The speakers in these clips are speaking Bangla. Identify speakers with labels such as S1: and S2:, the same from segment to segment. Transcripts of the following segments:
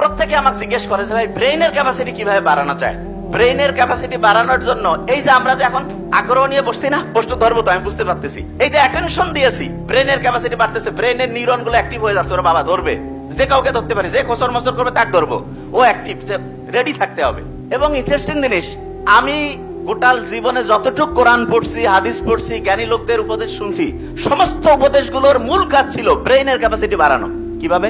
S1: প্রত্যেকে আমাকে জিজ্ঞেস করে যে ভাই ব্রেইনের ক্যাপাসিটি কিভাবে বাড়ানো যায়। ব্রেইনের ক্যাপাসিটি বাড়ানোর জন্য এই যে আমরা যে এখন আগ্রহ নিয়ে বসছি না, প্রশ্ন ধরবো তো আমি বুঝতে পারতেছি, এই যে অ্যাটেনশন দিয়েছি ব্রেইনের ক্যাপাসিটি বাড়তেছে, ব্রেইনের নিউরন গুলো অ্যাক্টিভ হয়ে যাচ্ছে, ওরা বাবা ধরবে, যে কাউকে ধরতে পারে, যে খোসর মসর করবে তাকে ধরবো, ও অ্যাক্টিভ, যে রেডি থাকতে হবে। এবং ইন্টারেস্টিং জিনিস, আমি গোটাল জীবনে যতটুকু কোরআন পড়ছি, হাদিস পড়ছি, জ্ঞানী লোকদের উপদেশ শুনছি, সমস্ত উপদেশগুলোর মূল কাজ ছিল ব্রেইনের ক্যাপাসিটি বাড়ানো। কিভাবে?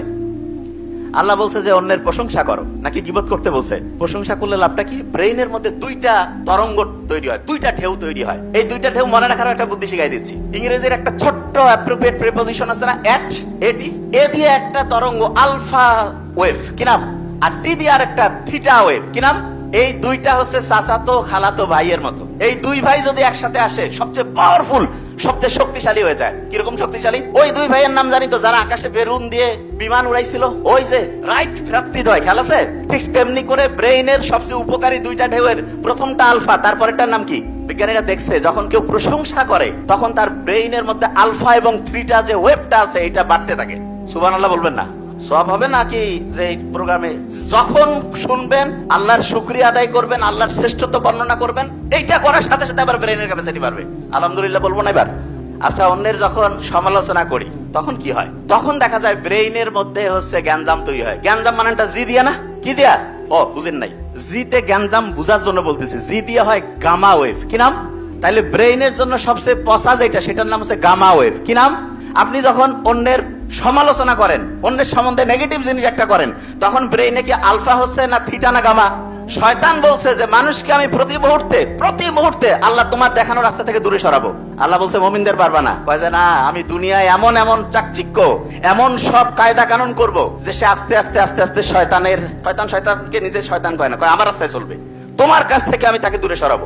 S1: আল্লাহ বলছে যে অন্যের প্রশংসা করো, নাকি গীবত করতে বলছে? প্রশংসা করলে লাভটা কি? ব্রেইনের মধ্যে দুইটা তরঙ্গ তৈরি হয়, দুইটা ঢেউ তৈরি হয়। এই দুইটা ঢেউ মনে রাখার একটা বুদ্ধি শিখাই দিচ্ছি। ইংরেজির একটা ছোট্ট অ্যাপ্রোপ্রিয়েট প্রিপোজিশন আছে না, এট, এটি, এ দিয়ে একটা তরঙ্গ আলফা ওয়েভ, কি নাম? আর টি দিয়ে আর একটা থিটা ওয়েভ, কি নাম? এই দুইটা হচ্ছে চাচাতো খালাতো ভাইয়ের মতো। এই দুই ভাই যদি একসাথে আসে, সবচেয়ে পাওয়ারফুল, সবচেয়ে শক্তিশালী হয়ে যায়। কিরকম শক্তিশালী? ওই দুই ভাইয়ের নাম জানি তো, যারা আকাশে বেলুন দিয়ে বিমান উড়াইছিল, ওই যে রাইট ভ্রাতৃদ্বয়, খেয়াল আছে? ঠিক তেমনি করে ব্রেইনের সবচেয়ে উপকারী দুইটা ঢেউয়ের প্রথমটা আলফা, তারপরেরটার নাম কি? বিজ্ঞানীরা দেখছে যখন কেউ প্রশংসা করে তখন তার ব্রেইনের মধ্যে আলফা এবং থ্রিটা যে ওয়েভটা আছে এটা বাড়তে থাকে। সুবহানাল্লাহ বলবেন না? সব হবে নাকি যে প্রোগ্রামে যখন শুনবেন আল্লাহর শুকরিয়া আদায় করবেন, আল্লাহর শ্রেষ্ঠত্ব বর্ণনা করবেন, এইটা করার সাথে সাথে আবার ব্রেইনের ক্যাপাসিটি বাড়বে। আলহামদুলিল্লাহ বলবো না এবার? আচ্ছা, অন্যের যখন সমালোচনা করি তখন কি হয়? তখন দেখা যায় ব্রেইনের মধ্যে হচ্ছে গ্যাঞ্জাম তৈরি হয়। গ্যাঞ্জাম মানেটা জি দিয়া না, কি দিয়া? ও বুঝেন নাই, জিতে গ্যাঞ্জাম বুঝার জন্য বলতেছি, জি দিয়া হয় গামা ওয়েভ, কি নাম? তাইলে ব্রেইনের জন্য সবচেয়ে পচা যেটা, সেটার নাম হচ্ছে গামা ওয়েভ, কি নাম? আপনি যখন অন্যের সমালোচনা করেন, অন্যের সম্বন্ধে নেগেটিভ জিনিস একটা করেন, তখন ব্রেইনে কি আলফা হচ্ছে না থিটা না গামা? শয়তান বলছে যে মানুষকে আমি প্রতি মুহূর্তে আল্লাহ তোমার দেখানো রাস্তা থেকে দূরে সরাবো। আল্লাহ বলছে মুমিনদের পারবা না। কয় যে না, আমি দুনিয়ায় এমন এমন চাকচিক্য, এমন সব কায়দা কানুন করব যে সে আস্তে আস্তে আস্তে আস্তে শয়তানকে নিজে শয়তান কয় না, কয় আমার রাস্তায় চলবে, তোমার কাছ থেকে আমি তাকে দূরে সরাবো।